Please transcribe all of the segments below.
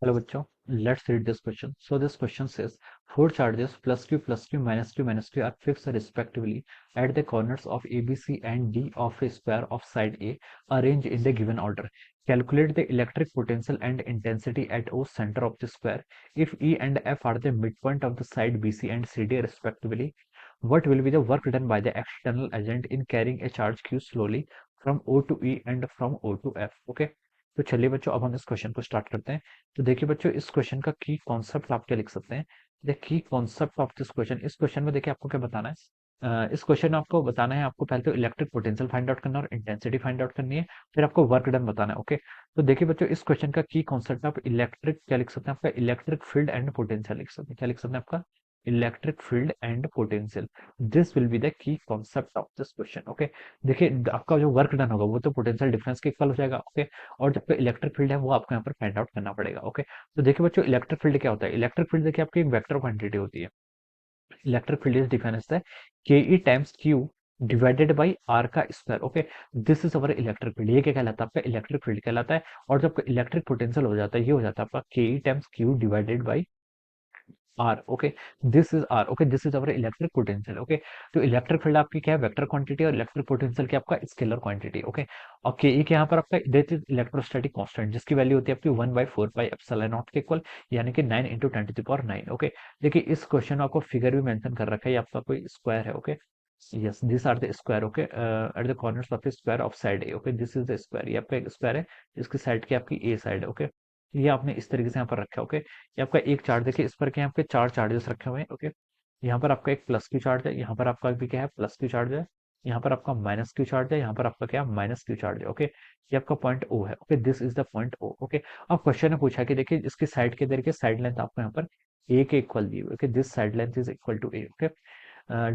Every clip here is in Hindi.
Hello bachcho, let's read this question. So this question says four charges plus q minus q are fixed respectively at the corners of A, B, C and D of a square of side A arranged in the given order. Calculate the electric potential and intensity at O center of the square. If E and F are the midpoint of the side BC and CD respectively, what will be the work done by the external agent in carrying a charge q slowly from O to E and from O to F? Okay, तो चलिए बच्चों अब हम इस क्वेश्चन को स्टार्ट करते हैं। तो देखिए बच्चों इस क्वेश्चन का की कॉन्सेप्ट आप क्या लिख सकते हैं। The key concept of this question, इस क्वेश्चन में देखिए आपको क्या बताना है। इस क्वेश्चन में आपको बताना है, आपको पहले तो इलेक्ट्रिक पोटेंशियल फाइंड आउट करना है और इंटेंसिटी फाइंड आउट करनी है, फिर आपको वर्क डन बताना है। ओके, तो देखिए बच्चों इस क्वेश्चन का की कॉन्सेप्ट आप इलेक्ट्रिक क्या लिख सकते हैं, आपका इलेक्ट्रिक फील्ड एंड पोटेंशियल लिख सकते हैं। क्या लिख सकते हैं आपका electric field and potential. This will be the key concept of this question. Okay, देखिए आपका जो वर्क डन होगा वो तो पोटेंशियल डिफरेंस के इक्वल हो जाएगा। ओके, और जो इलेक्ट्रिक फील्ड है वो आपको यहाँ पर फाइंड आउट करना पड़ेगा। ओके, तो देखिए बच्चों इलेक्ट्रिक फील्ड क्या होता है। इलेक्ट्रिक फील्ड देखिए आपकी एक वेक्टर क्वांटिटी होती है। Electric field is defined as K E times Q divided by R का square. Okay, this is our electric field. ये क्या कहलाता है, आपका इलेक्ट्रिक फील्ड कहलाता है। और जब इलेक्ट्रिक पोटेंशियल हो जाता है ये हो जाता है आपका K E times Q divided by R. Okay, this is R. Okay, this is our electric potential. Okay, तो इलेक्ट्रिक फील्ड आपकी क्या है, वेक्टर क्वांटिटी, और इलेक्ट्रिक पोटेंशियल क्या आपका स्केलर क्वांटिटी। ओके, और के ई के यहाँ पर आपका देते इलेक्ट्रोस्टैटिक कांस्टेंट जिसकी वैल्यू होती है आपकी 1/4 पाई एप्सिलॉन नॉट के इक्वल, यानी कि 9 इंटू 10⁻⁹। ओके, देखिए इस क्वेश्चन में आपको फिगर भी मेंशन कर रखा है, ये आपका कोई स्क्वायर है। Okay, yes this are the square. Okay, at the corners of the square of side A. Okay, this is the square, ये आपका एक स्क्वायर है, इसकी साइड की आपकी ए साइड है। ओके, ये आपने इस तरीके से यहाँ पर रखा है। ओके, ये आपका एक चार्ज देखिए, इस पर क्या है, आपके चार चार्जेस रखे हुए हैं। ओके, यहाँ पर आपका एक प्लस क्यू चार्ज है, यहाँ पर आपका भी क्या है, प्लस क्यू चार्ज है, यहाँ पर आपका माइनस क्यू चार्ज है, यहाँ पर आपका क्या है, माइनस क्यू चार्ज है। ओके, ये आपका पॉइंट ओ है। Okay, this is the point O. Okay, अब क्वेश्चन ने पूछा कि देखिए इसकी साइड के देखिए साइड लेंथ आपको यहाँ पर ए के इक्वल दी हुई है। Okay, this side length is equal to A. Okay,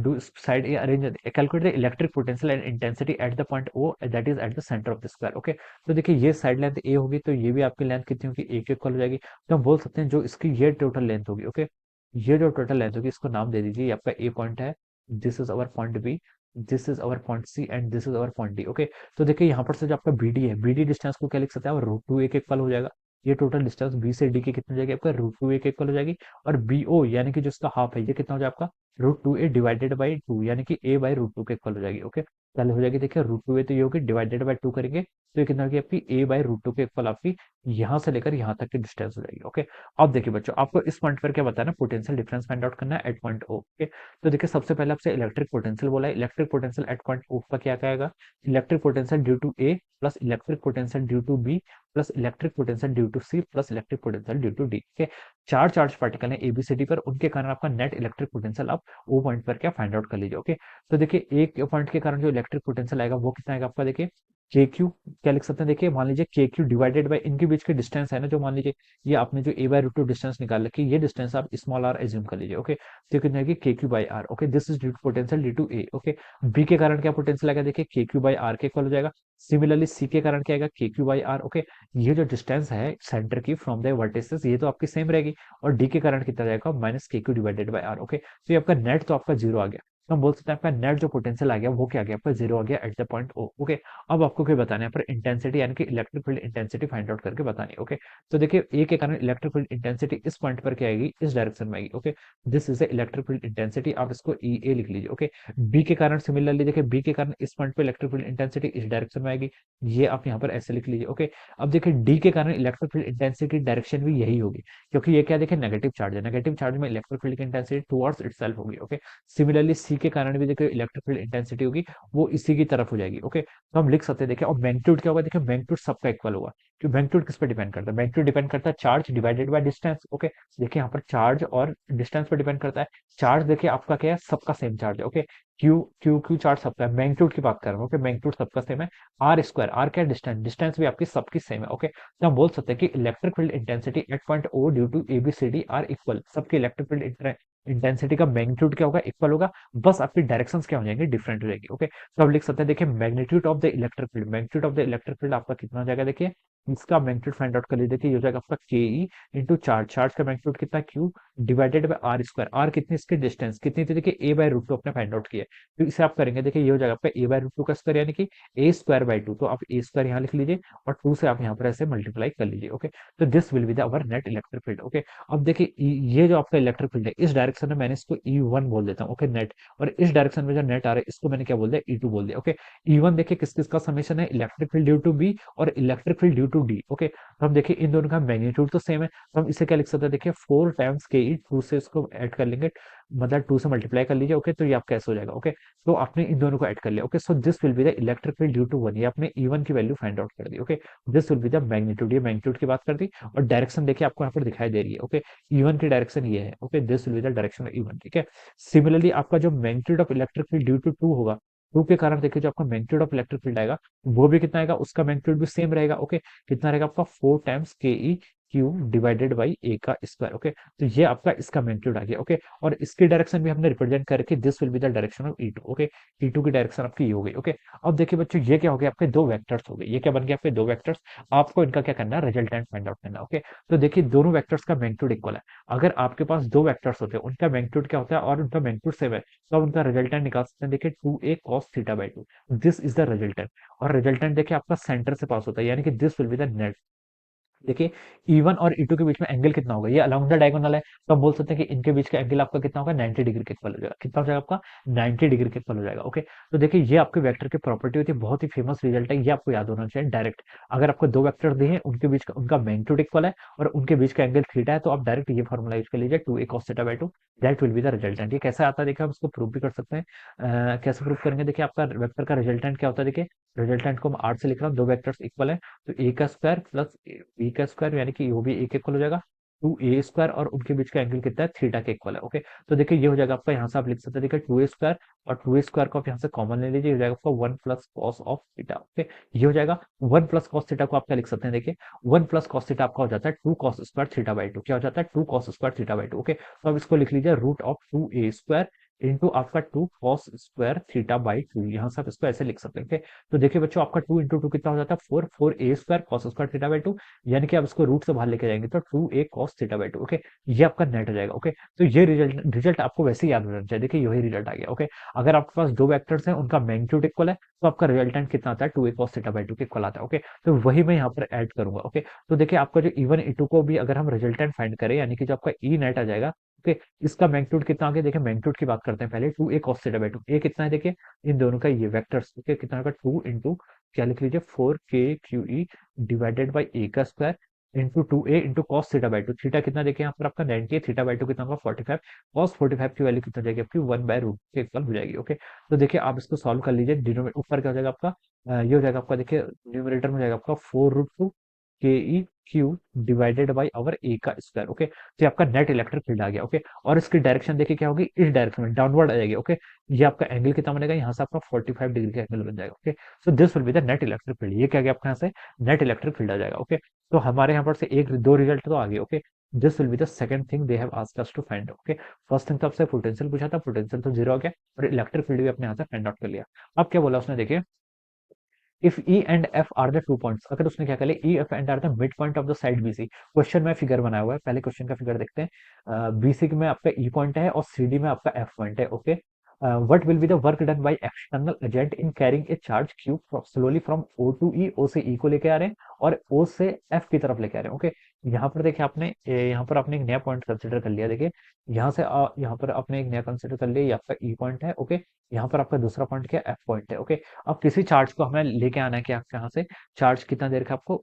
do side A arrange calculate the electric potential and intensity at the point O that is at the center of the square। Okay, तो देखिए ये साइड लेंथ ए होगी तो ये भी आपकी लेंथ कितनी होगी, ए के इक्वल हो जाएगी। तो हम बोल सकते हैं जो इसकी ये टोटल लेंथ होगी। ओके, ये जो टोटल लेंथ होगी इसको नाम दे दीजिए, ये आपका ए पॉइंट है, this is our point B, this is our point C and this is our point D. Okay, तो देखिए यहाँ पर से जो आपका बी डी है, बी डी डिस्टेंस को क्या लिख सकते हैं, √2a के इक्वल हो जाएगा। ये टोटल डिस्टेंस बी से डी की कितनी हो जाएगी, आपका √2a के इक्वल हो जाएगी। और बी ओ यानी कि जो इसका हाफ है ये कितना हो जाएगा आपका √2a डिवाइडेड बाई 2, यानी कि a बाई √2 के इक्वल हो जाएगी। ओके, पहले हो जाएगी देखिए √2a, तो ये होगी डिवाइडेड बाई 2 करेंगे तो ये कितना होगी आपकी a बाई √2 के इक्वल, आपकी यहाँ से लेकर यहाँ तक की डिस्टेंस हो जाएगी। ओके, अब देखिए बच्चों आपको इस पॉइंट पर क्या बताना है, पोटेंशियल डिफरेंस फाइंड आउट करना है एट पॉइंट ओ। ओके, तो देखिए सबसे पहले आपसे इलेक्ट्रिक पोटेंशियल बोला है, electric potential at point O का क्या आएगा, electric potential due to A plus electric potential due to B plus electric potential due to C plus electric potential due to D. चार चार्ज पार्टिकल है एबीसीडी पर, उनके कारण आपका नेट इलेक्ट्रिक पोटेंशियल आप ओ पॉइंट पर क्या फाइंड आउट कर लीजिए। ओके, तो देखिए एक पॉइंट के कारण जो इलेक्ट्रिक पोटेंशियल आएगा वो कितना आएगा आपका, देखिए के क्यू क्या लिख सकते हैं, देखिए मान लीजिए के क्यू डिवाइडेड बाई इनके बीच की डिस्टेंस है ना, जो मान लीजिए ये आपने जो ए बाई √2 डिस्टेंस निकाल रखी है, ये डिस्टेंस आप स्मॉल आर एज्यूम कर लीजिए। ओके, तो कितना है K Q by R. Okay, this is due to potential due to A. Okay, B के कारण क्या पोटेंशियल आएगा, देखिए के क्यू बाई आर के इक्वल हो जाएगा। सिमिलरली सी के कारण क्या आएगा, के क्यू बाई आर। ओके, ये जो डिस्टेंस है सेंटर की फ्रॉम द वर्टिसेस ये तो आपकी सेम रहेगी, और डी के कारण कितना जाएगा, minus K Q divided by R. Okay, तो ये आपका नेट तो आपका जीरो आ गया, तो हम बोल सकते हैं आपका नेट जो पोटेंशियल आ गया वो क्या आ गया, आपका जीरो आ गया at the point O. Okay, अब आपको क्या बताना है, पर इंटेंसिटी यानी कि electric field intensity find out करके बतानी है। ओके, तो देखिए ए के कारण इलेक्ट्रिक फील्ड इंटेंसिटी इस पॉइंट पर क्या आएगी, इस डायरेक्शन में आएगी। Okay, this is the electric field intensity, आप इसको ई ए लिख लीजिए। ओके, बी के कारण सिमिलरली देखिए बी के कारण इस पॉइंट पर इलेक्ट्रिक फील्ड इंटेंसिटी इस डायरेक्शन में आएगी, ये आप यहाँ पर ऐसे लिख लीजिए। ओके, अब देखिए डी के कारण इलेक्ट्रिक फील्ड इंटेंसिटी डायरेक्शन भी यही होगी, क्योंकि ये क्या देखिए नेगेटिव चार्ज है, नेगेटिव चार्ज में इलेक्ट्रिक फील्ड की इंटेंसिटी टुवर्ड्स इटसेल्फ होगी। ओके, सिमिलरली सी के कारण भी देखिए इलेक्ट्रिक फील्ड इंटेंसिटी होगी वो इसी की तरफ हो जाएगी। ओके, तो हम लिख सकते हैं देखिए, और मैग्नीट्यूड क्या होगा, देखिए मैग्नीट्यूड सबका इक्वल होगा, क्योंकि मैग्नीट्यूड किस पर डिपेंड करता है, मैग्नीट्यूड डिपेंड करता है charge divided by distance. Okay, देखिए यहाँ पर चार्ज और डिस्टेंस पर डिपेंड करता है। चार्ज देखिए आपका क्या है, सबका सेम चार्ज है। Okay, Q Q Q charge सबका है, मैग्नीट्यूड की बात कर रहा हूँ। ओके, मैग्नीट्यूड सबका सेम है। आर स्क्वायर, आर क्या डिस्टेंस, डिस्टेंस भी आपकी सबकी सेम है। ओके, तो हम बोल सकते हैं कि electric field intensity at point O due to ABCD are equal, सबकी इलेक्ट्रिक फील्ड इंटेंसिटी का मैग्नीट्यूड क्या होगा, इक्वल होगा, बस आपकी डायरेक्शंस क्या हो जाएंगे, डिफरेंट हो जाएगी। ओके, तो अब लिख सकते हैं देखिए magnitude of the electric field, magnitude of the electric field आपका कितना हो जाएगा, देखिए इसका मैग्नीट्यूड फाइंड आउट कर लीजिए, देखिए ये हो जाएगा आपका K E into charge, charge का मैग्नीट्यूड कितना Q divided by R square. R कितनी, इसकी डिस्टेंस कितनी थी, देखिए ए बाय रूट टू अपने फाइंड आउट किया है। तो इसे आप करेंगे, देखिए ये हो जाएगा आपका ए बाय रूट टू का स्क्वायर यानी कि ए स्क्वायर बाय टू। तो आप ए स्क्वायर यहाँ लिख लीजिए और टू से आप यहाँ पर ऐसे मल्टीप्लाई कर लीजिए। ओके, तो this will be the our net electric field. Okay, अब देखिए ये जो आपका इलेक्ट्रिक फील्ड है इस डायरेक्शन में मैंने इसको E1 बोल देता हूँ। Okay, net. और इस डायरेक्शन में जो नेट आ रहा है इसको मैंने क्या बोल दिया, E2 बोल दिया। ओके, E1 देखिए किस किस का समेशन है, electric field due to B और electric field due to D. Okay, तो हम देखिए इन दोनों का मैग्नीट्यूड तो सेम है, तो हम इसे क्या लिख सकते हैं, देखिए 4 टाइम्स के ई, टू से इसको ऐड कर लेंगे, मतलब टू से मल्टीप्लाई कर लीजिए। ओके, तो ये आपका ऐसे हो जाएगा। ओके, तो आपने इन दोनों को ऐड कर लिया। Okay, so this will be the electric field due to one, ये आपने E1 की वैल्यू फाइंड आउट कर दी। Okay, this will be the magnitude, ये मैग्नीट्यूड की बात कर दी। और डायरेक्शन देखिए आपको यहाँ पर दिखाई दे रही है। ओके, E1 की डायरेक्शन ये है। Okay, this will be the direction of E1। ठीक है, सिमिलरली आपका जो magnitude of electric field due to two होगा, टू के कारण देखिए जो आपका मैग्नीट्यूड ऑफ इलेक्ट्रिक फील्ड आएगा वो भी कितना आएगा, उसका मैग्नीट्यूड भी सेम रहेगा। ओके, कितना रहेगा आपका 4 times K E Q divided by ए का स्क्वायर। ओके, तो ये आपका इसका मैग्नीट्यूड आ गया। ओके, और इसकी डायरेक्शन भी हमने रिप्रेजेंट करके this will be the direction of E2। Okay, E2 की डायरेक्शन आपकी ये हो गई। ओके, अब देखिए बच्चों ये क्या हो गया, आपके दो वेक्टर्स हो गए। ये क्या बन गया, आपके दो वेक्टर्स। आपको इनका क्या करना है, रिजल्टेंट फाइंड आउट करना है। ओके, तो देखिए दोनों वेक्टर्स का मैग्नीट्यूड इक्वल है। अगर आपके पास दो वेक्टर्स होते हैं उनका मैग्नीट्यूड क्या होता है और उनका मैग्नीट्यूड सेम है, तो आप उनका रिजल्टेंट निकाल सकते हैं। देखिए 2a cos theta by to, this is the resultant. और रिजल्टेंट देखिए आपका सेंटर से पास होता है, यानी कि this will be the net. देखिए E1 और E2 के बीच में एंगल कितना होगा, ये अलोंग द डायगोनल है, तो हम बोल सकते हैं कि इनके बीच का एंगल आपका कितना होगा, 90 डिग्री के इक्वल हो जाएगा। कितना हो जाएगा आपका, 90 डिग्री के इक्वल हो जाएगा। ओके, तो देखिए ये आपके वेक्टर की प्रॉपर्टी होती है, बहुत ही फेमस रिजल्ट है, ये आपको याद होना चाहिए डायरेक्ट। अगर आपको दो वेक्टर दिए हैं उनके बीच का उनका मैग्नीट्यूड इक्वल है और उनके बीच का एंगल थीटा है, तो आप डायरेक्ट ये फॉर्मूला यूज कर लीजिए, 2a cos theta by to, that will be the resultant. ये कैसे आता है देखिए, हम इसको प्रूव भी कर सकते हैं। कैसे प्रूव करेंगे, देखिए आपका वेक्टर का रिजल्टेंट क्या होता है, देखिए रिजल्टेंट को हम आर से लिख रहा हूँ, दो वेक्टर्स इक्वल है, तो ए का स्क्वायर प्लस बी का स्क्वायर यानी कि वो भी ए के इक्वल हो जाएगा, 2a स्क्वायर, और उनके बीच का एंगल कितना है, थीटा के इक्वल है। ओके, तो देखिए ये हो जाएगा आपका, यहाँ से आप लिख सकते हैं देखिए 2a स्क्वायर, और 2a स्क्वायर को आप यहाँ से कॉमन ले लीजिए, हो जाएगा आपका 1 plus cos of theta. Okay, ये हो जाएगा 1 प्लस कॉस थीटा को आप क्या लिख सकते हैं, देखिए 1 प्लस कॉस थीटा आपका हो जाता है 2 cos square theta by to. क्या हो जाता है, 2 cos square theta by to. Okay, तो अब इसको लिख लीजिए √2a स्क्वायर इंटू आपका 2 cos square theta by to, यहाँ से आप इसको ऐसे लिख सकते हैं। ओके, तो देखिए बच्चों आपका 2 इंटू टू कितना हो जाता है, 4 a square cos square theta by to, यानी कि आप इसको रूट से बाहर लेके जाएंगे तो 2a cos theta by to. Okay, ये आपका नेट हो जाएगा। ओके, तो ये रिजल्ट रिजल्ट आपको वैसे ही याद होना चाहिए, देखिए यही रिजल्ट आ गया। ओके, अगर आपके पास दो वेक्टर्स हैं उनका मैग्नीट्यूड इक्वल है, तो आपका रिजल्टेंट कितना आता है, 2a cos theta by to के इक्वल आता है। ओके, तो वही मैं यहाँ पर ऐड करूंगा। ओके, तो देखिए आपका जो E1 E2 को भी अगर हम रिजल्टेंट फाइंड करें, यानी कि जो आपका ई नेट आ जाएगा, ओके, इसका मैग्नीट्यूड कितना आ गया, देखिए मैग्नीट्यूड की बात करते हैं पहले, 2a cos theta by two. A कितना है, देखिए इन दोनों का ये वेक्टर्स, ओके, कितना होगा, 2 इंटू क्या लिख लीजिए 4k QE डिवाइडेड बाई ए का square into 2a into cos theta by to. Theta कितना देखिए यहाँ पर आपका 90 है, थीटा बाई टू कितना होगा 45, कॉस 45 की वैल्यू कितना जाएगी आपकी 1/रूट के इक्वल हो जाएगी। ओके, तो देखिए आप इसको सॉल्व कर लीजिए, डिनोमिनेटर ऊपर क्या हो जाएगा आपका, ये हो जाएगा आपका, देखिए न्यूमरेटर में हो जाएगा आपका 4√2 K E Q divided by our A का स्क्वायर। ओके, तो ये आपका नेट इलेक्ट्रिक फील्ड आ गया। ओके, और इसकी डायरेक्शन देखिए क्या होगी, इस डायरेक्शन में डाउनवर्ड आ जाएगी। ओके, ये आपका एंगल कितना बनेगा, यहाँ से आपका 45 डिग्री का एंगल बन जाएगा। Okay, so this will be the net electric field, ये क्या गया आपका यहाँ से, नेट इलेक्ट्रिक फील्ड आ जाएगा। ओके, तो हमारे यहाँ पर से एक दो रिजल्ट तो आ गए। Okay, this will be the second thing they have asked us to find. Okay, first thing तो आपसे पोटेंशियल पूछा था, पोटेंशियल तो जीरो आ गया, और इलेक्ट्रिक फील्ड भी अपने यहाँ से फाइंड आउट कर लिया। अब क्या बोला उसने, देखिए if E and F are the 2 points, अगर उसने क्या कर लिया, E F and are the mid point of the side BC. क्वेश्चन में फिगर बनाया हुआ है, पहले क्वेश्चन का फिगर देखते हैं। बीसी में आपका ई पॉइंट है और सी डी में आपका एफ पॉइंट है। Okay, what will be the work done by external agent in carrying a charge q slowly from O to E, O से E को लेके आ रहे हैं और O से F की तरफ लेके आ रहे हैं। ओके, यहाँ पर देखिए आपने यहाँ पर आपने एक नया पॉइंट कंसिडर कर लिया। देखिए यहाँ से यहाँ पर आपने एक नया कंसिडर कर लिया, ये आपका E पॉइंट है। ओके, यहाँ पर आपका दूसरा पॉइंट क्या, F पॉइंट है। ओके, अब किसी चार्ज को हमें लेके आना है कि आपके यहाँ से चार्ज कितना देर का आपको,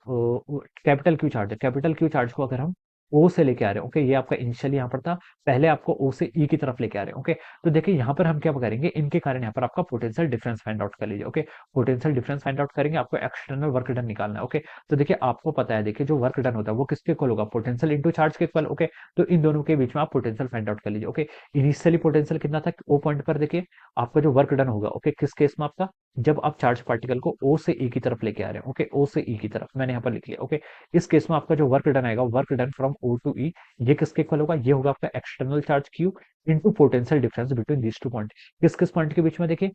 कैपिटल क्यू चार्ज है, कैपिटल क्यू चार्ज को अगर हम ओ से लेके आ रहे हैं। ओके, ये आपका इनिशियली यहाँ पर था, पहले आपको ओ से ई की तरफ लेके आ रहे हैं। ओके, तो देखिए यहाँ पर हम क्या करेंगे, इनके कारण यहाँ पर आपका पोटेंशियल डिफरेंस फाइंड आउट कर लीजिए। Okay, potential difference find out करेंगे, आपको एक्सटर्नल वर्क डन निकालना है। ओके, तो देखिए आपको पता है, देखिए जो वर्क डन होता है वो किसके इक्वल होगा, पोटेंशियल इंटू चार्ज के इक्वल। ओके, तो इन दोनों के बीच में आप पोटेंशियल फाइंड आउट कर लीजिए। ओके, इनिशियली पोटेंशियल कितना था ओ पॉइंट पर, देखिए आपका जो वर्क डन होगा, ओके, किस केस में आपका, जब आप चार्ज पार्टिकल को ओ से ई की तरफ लेके आ रहे हैं। ओके, ओ से ई की तरफ मैंने यहाँ पर लिख लिया। ओके, इस केस में आपका जो वर्क डन आएगा, work done from O to E, ये किसके इक्वल होगा, ये होगा आपका external charge Q into potential difference between these 2 point. किस किस पॉइंट के बीच में, देखिए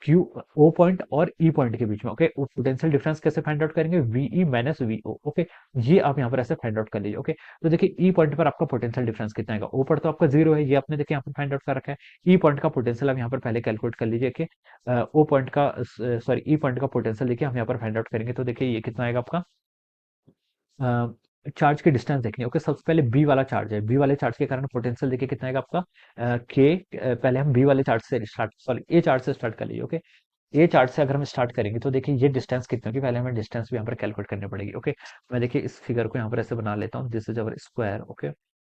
क्यू ओ पॉइंट और ई पॉइंट के बीच में। ओके, पोटेंशियल डिफरेंस कैसे फाइंड आउट करेंगे, वीई माइनस वीओ। ओके, ये आप यहाँ पर ऐसे फाइंड आउट कर लीजिए। ओके, तो देखिए ई पॉइंट पर आपका पोटेंशियल डिफरेंस कितना है, ओ पर तो आपका जीरो है, ये आपने देखिए यहाँ पर फाइंड आउट कर रखा है। ई पॉइंट का पोटेंशियल आप यहाँ पर पहले कैलकुलेट कर लीजिए कि ओ पॉइंट का, सॉरी, ई पॉइंट का पोटेंशियल देखिए हम यहाँ पर फाइंड आउट करेंगे। तो देखिए ये कितना आएगा आपका, चार्ज की डिस्टेंस देखनी है। ओके, सबसे पहले बी वाला चार्ज है, बी वाले चार्ज के कारण पोटेंशियल देखिए कितना आएगा आपका, के, पहले हम बी वाले चार्ज से स्टार्ट, सॉरी ए चार्ज से स्टार्ट कर लीजिए। ओके, ए चार्ट से अगर हम स्टार्ट करेंगे तो देखिए ये डिस्टेंस कितनी होगी, पहले हमें डिस्टेंस भी यहाँ पर कैलकुलेट करनी पड़ेगी। ओके, मैं देखिए इस फिगर को यहाँ पर ऐसे बना लेता हूँ, this is our square. Okay,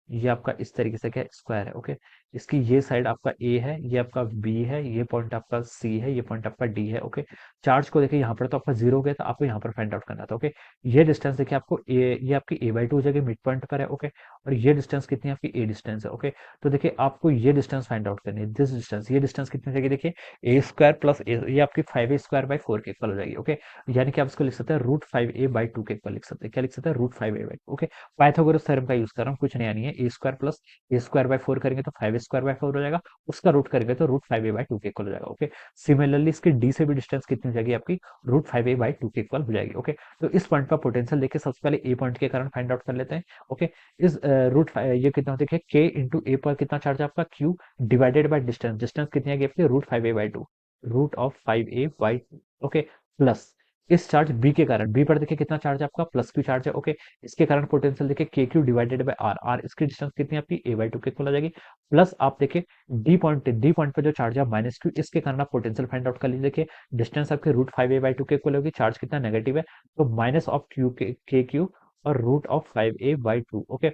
ये आपका इस तरीके से क्या स्क्वायर है। ओके, इसकी ये साइड आपका ए है, ये आपका बी है, ये पॉइंट आपका सी है, ये पॉइंट आपका डी है। ओके, चार्ज को देखिए यहाँ पर तो आपका जीरो हो गया था, आपको यहाँ पर फाइंड आउट करना था। ओके, ये डिस्टेंस देखिए आपको ए, ये आपकी ए बाई टू हो जाएगी, मिड पॉइंट पर है। ओके, और ये डिस्टेंस कितनी है आपकी, ए डिस्टेंस है। ओके, तो देखिए आपको ये डिस्टेंस फाइंड आउट करनी है, दिस डिस्टेंस, ये डिस्टेंस कितनी हो जाएगी, देखिए ए स्क्वायर प्लस ए, ये आपकी 5a² बाई 4 के इक्वल हो जाएगी। ओके, यानी कि आप इसको लिख सकते हैं √5a/2 के इक्वल लिख सकते हैं, क्या लिख सकते हैं, √5a/2। ओके, पाइथागोरस थ्योरम का यूज कर रहा हूँ, कुछ नया नहीं है। ए स्क्वायर प्लस a² बाई 4 करेंगे तो 5a² बाई 4 हो जाएगा, उसका रूट करेंगे तो √5a/2 के इक्वल हो जाएगा। ओके, सिमिलरली इसकी डी से भी डिस्टेंस कितनी हो जाएगी आपकी, √5a/2 के इक्वल हो जाएगी। ओके, तो इस पॉइंट पर पोटेंशियल देखिए सबसे पहले ए पॉइंट के कारण फाइंड आउट कर लेते हैं। ओके, इस ये कितना देखिए, के इंटू ए पर कितना चार्ज है आपका, Q, divided by distance, distance कितनी है आपकी, √5a/2, √5a/2। ओके, प्लस इस चार्ज बी के कारण, बी पर देखिए कितना चार्ज है आपका, प्लस क्यू चार्ज है। ओके, इसके कारण पोटेंशियल देखिए K Q divided by R, R इसकी डिस्टेंस कितनी है आपकी, a/2 के इक्वल आ जाएगी। प्लस आप देखिए डी पॉइंट पे जो चार्ज है माइनस क्यू, इसके कारण आप पोटेंशियल फाइंड आउट कर लीजिए। देखिए डिस्टेंस आपके √5a/2 के इक्वल होगी, चार्ज कितना नेगेटिव है, तो माइनस ऑफ क्यू के क्यू और √5a/2। ओके,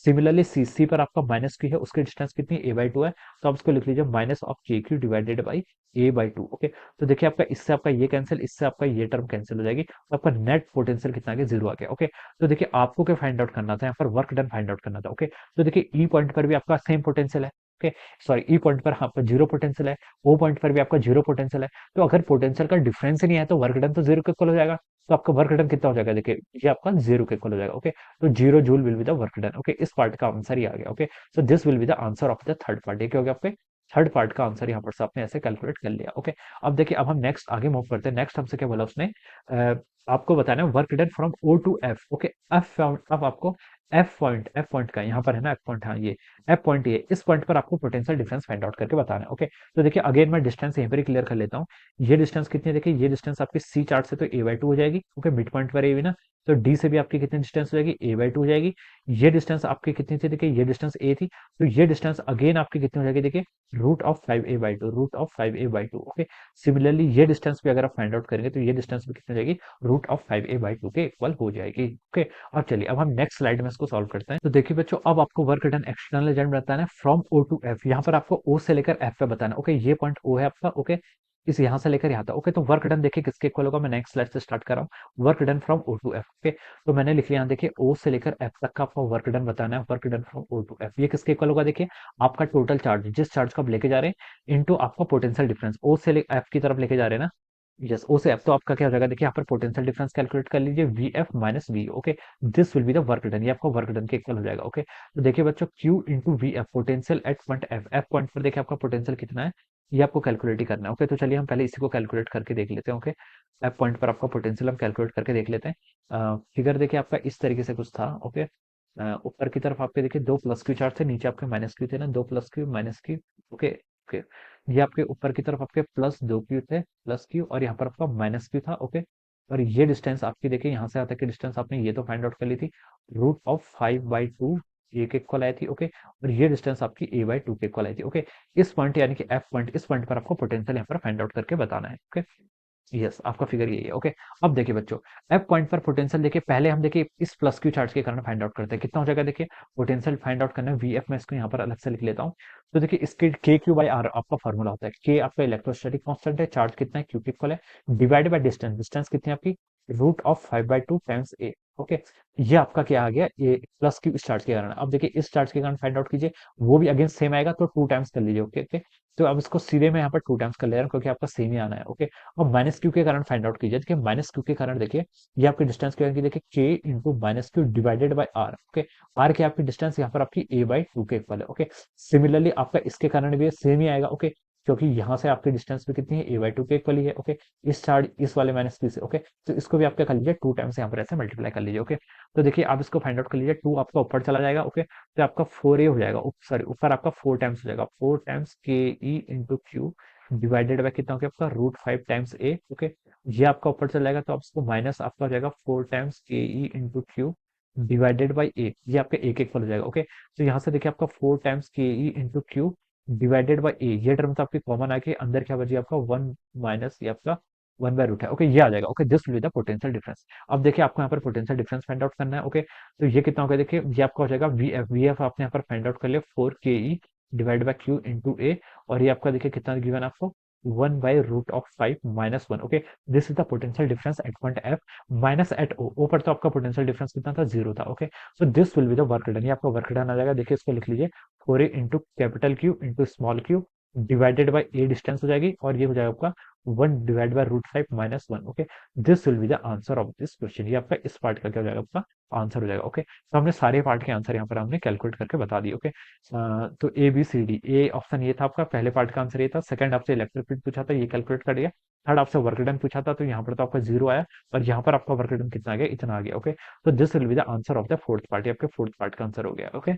सिमिलरली सी पर आपका माइनस क्यू है, उसकी डिस्टेंस कितनी, a/2 है, तो आप इसको लिख लीजिए माइनस ऑफ के Q divided by a/2। Okay, तो देखिए आपका इससे आपका ये कैंसिल, इससे आपका ये टर्म कैंसिल हो जाएगी, तो आपका नेट पोटेंशियल कितना आ गया, जीरो आ गया। ओके, तो देखिए आपको क्या फाइंड आउट करना था, यहाँ पर वर्क डन फाइंड आउट करना था। ओके, तो देखिए ई पॉइंट पर भी आपका सेम पोटेंशियल है। ओके, सॉरी, ई पॉइंट पर आपका जीरो पोटेंशियल है, ओ पॉइंट पर भी आपका जीरो पोटेंशियल है, तो अगर पोटेंशियल का डिफरेंस ही नहीं है तो वर्क डन तो जीरो के इक्वल हो जाएगा। तो आपका वर्क डन कितना हो जाएगा, देखिए ये आपका जीरो के इक्वल हो जाएगा। ओके, तो 0 joule will be the work done. Okay, इस पार्ट का आंसर ही आ गया। Okay, so this will be the answer of the third part. ये क्या हो गया आपके थर्ड पार्ट का आंसर, यहाँ पर से आपने ऐसे कैलकुलेट कर लिया। ओके, अब देखिए अब हम नेक्स्ट आगे मूव करते हैं। नेक्स्ट हमसे क्या बोला उसने, आपको बताना है work done from O to F. Okay, अब आपको एफ पॉइंट का यहाँ पर है ना, एफ पॉइंट, हाँ ये एफ पॉइंट, ये इस पॉइंट पर आपको पोटेंशियल डिफरेंस फाइंड आउट करके बताना है। ओके, तो देखिए अगेन मैं डिस्टेंस यहीं पर ही क्लियर कर लेता हूँ। ये डिस्टेंस कितनी है, देखिए ये डिस्टेंस आपकी सी चार्ट से तो a/2 हो जाएगी। ओके, मिड पॉइंट पर ए ना, तो डी से भी आपकी कितनी डिस्टेंस हो जाएगी, a/2 हो जाएगी। ये डिस्टेंस आपकी कितनी थी, देखिए ये डिस्टेंस ए थी, तो ये डिस्टेंस अगेन आपकी कितनी हो जाएगी, देखिए √5a/2, √5a/2। ओके, सिमिलरली ये डिस्टेंस भी अगर आप फाइंड आउट करेंगे तो ये डिस्टेंस भी कितनी हो जाएगी, √5a/2 के इक्वल हो जाएगी। ओके, अब चलिए अब हम नेक्स्ट स्लाइड में इसको सॉल्व करते हैं। तो देखिए बच्चों, अब आपको वर्क डन एक्सटर्नल एजेंट बताना है फ्रॉम ओ टू एफ। यहाँ पर आपको ओ से लेकर एफ पे बताना है। ओके, ये पॉइंट ओ है आपका। ओके, इस यहाँ से लेकर यहाँ तक। ओके, तो वर्क डन देखिए किसके इक्वल होगा, मैं नेक्स्ट स्लाइड से स्टार्ट कर रहा हूँ। Work done from O to F. Okay, तो मैंने लिख लिया यहाँ देखिए ओ से लेकर एफ तक का आपको वर्क डन बताना है। Work done from O to F ये किसके इक्वल होगा, देखिए आपका टोटल चार्ज, जिस चार्ज को आप लेके जा रहे हैं, इनटू आपका पोटेंशियल डिफरेंस, ओ से एफ की तरफ लेके जा रहे हैं ना, यस, ओ से एफ, तो आपका क्या हो जाएगा, देखिए यहाँ पर पोटेंशियल डिफरेंस कैलकुलेट कर लीजिए, V F minus V. Okay, this will be the work done, ये आपका वर्क डन के इक्वल हो जाएगा। ओके, तो देखिए बच्चों Q into V F, potential at point F, F point पर देखिए आपका पोटेंशियल कितना है, ये आपको कैलकुलेट ही करना है। ओके, तो चलिए हम पहले इसी को कैलकुलेट करके देख लेते हैं। ओके, एफ पॉइंट पर आपका पोटेंशियल हम कैलकुलेट करके देख लेते हैं। फिगर देखिए आपका इस तरीके से कुछ था। ओके, ऊपर की तरफ आपके देखिए दो प्लस क्यू चार्ट थे, नीचे आपके माइनस क्यू थे ना, दो plus Q minus Q. Okay, okay, ये आपके ऊपर की तरफ आपके प्लस दो क्यू थे, प्लस क्यू, और यहाँ पर आपका माइनस क्यू था। ओके, और ये डिस्टेंस आपकी देखिए यहाँ से यहाँ तक की डिस्टेंस आपने ये तो फाइंड आउट कर ली थी, √5/2 ए के इक्वल आई थी। ओके, और ये डिस्टेंस आपकी a/2 के इक्वल आई थी। ओके, इस पॉइंट यानी कि एफ पॉइंट, इस पॉइंट पर आपको पोटेंशियल यहाँ पर फाइंड आउट करके बताना है। ओके, यस, आपका फिगर यही है। ओके, अब देखिए बच्चों, एफ पॉइंट पर पोटेंशियल देखिए, पहले हम देखिए इस प्लस क्यू चार्ज के कारण फाइंड आउट करते हैं, कितना हो जाएगा, देखिए पोटेंशियल फाइंड आउट करना है वी एफ, मैं इसको यहाँ पर अलग से लिख लेता हूँ। तो देखिए इसके के क्यू बाई आर आपका फॉर्मूला होता है, के आपका इलेक्ट्रोस्टैटिक कांस्टेंट है, चार्ज कितना है, क्यू के इक्वल है, डिवाइड बाय डिस्टेंस, डिस्टेंस कितनी है आपकी, √5/2 टाइम्स ए। ओके, ये आपका क्या आ गया, ए प्लस क्यू इस चार्ज के कारण। अब देखिए इस चार्ज के कारण फाइंड आउट कीजिए, वो भी अगेन सेम आएगा, तो 2 टाइम्स कर लीजिए। ओके, ओके, तो अब इसको सीधे मैं यहाँ पर 2 टाइम्स कर ले रहा हूँ, क्योंकि आपका सेम ही आना है। ओके, अब माइनस क्यू के कारण फाइंड आउट कीजिए, देखिए माइनस क्यू के कारण देखिए ये आपकी डिस्टेंस क्या होगी, देखिए K into minus Q divided by R. Okay, R की आपकी डिस्टेंस यहाँ पर आपकी a/2 के इक्वल है। ओके, सिमिलरली आपका इसके कारण भी सेम ही आएगा। ओके, क्योंकि यहाँ से आपकी डिस्टेंस भी कितनी है, a/2 के इक्वली है। ओके, इस चार्ज इस वाले माइनस बी से। ओके, तो इसको भी आप क्या कर लीजिए, 2 टाइम्स यहाँ पर ऐसे मल्टीप्लाई कर लीजिए। ओके, तो देखिए आप इसको फाइंड आउट कर लीजिए, 2 आपका ऊपर चला जाएगा। ओके, तो आपका 4a हो जाएगा, सॉरी ऊपर आपका 4 टाइम्स हो जाएगा, 4 times K E into Q divided bye कितना हो गया आपका, √5 टाइम्स ए। ओके, ये आपका ऊपर चला जाएगा, तो आप इसको माइनस आपका हो जाएगा 4 times K E into Q divided by A, ये आपका एक एक फल हो जाएगा। ओके, तो यहाँ से देखिए आपका 4 times K E into Q divided by A, ये टर्म तो आपकी कॉमन आके अंदर क्या बची आपका 1 माइनस ये आपका 1/√है। ओके, ये आ जाएगा। Okay, this will be the potential difference. अब देखिए आपको यहाँ पर पोटेंशियल डिफरेंस फाइंड आउट करना है। ओके, तो ये कितना होगा, देखिए ये आपका हो जाएगा वी एफ आपने यहाँ पर फाइंड आउट कर लिया 4 K E divide by Q into A, और ये आपका देखिए कितना गिवन आपको 1/√5 minus 1। Okay, this is the potential difference at point F minus at O पर, तो आपका पोटेंशियल डिफरेंस कितना था, 0 था। Okay, so this will be the work done, ये आपका वर्क डन आ जाएगा। देखिए इसको लिख लीजिए, 4a into capital Q into small Q divided by A distance हो जाएगी, और ये हो जाएगा आपका 1 divide by √5 minus 1। Okay, this will be the answer of this question, ये आपका इस पार्ट का क्या हो जाएगा, आपका आंसर हो जाएगा। ओके, तो हमने सारे पार्ट के आंसर यहाँ पर हमने कैलकुलेट करके बता दिए। ओके, तो A B C D, A option ये था आपका, पहले पार्ट का आंसर ये था। सेकंड आपसे इलेक्ट्रिक फील्ड पूछा था, ये कैलकुलेट कर दिया। थर्ड आपसे वर्क डन पूछा था, तो यहाँ पर तो आपका 0 आया, और यहाँ पर आपका वर्क डन कितना आ गया, इतना आ गया। Okay, so this will be the answer of the fourth part, ये आपके fourth part का आंसर हो गया। Okay,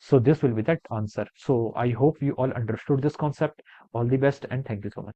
so this will be that answer, so I hope you all understood this concept, all the best and thank you so much।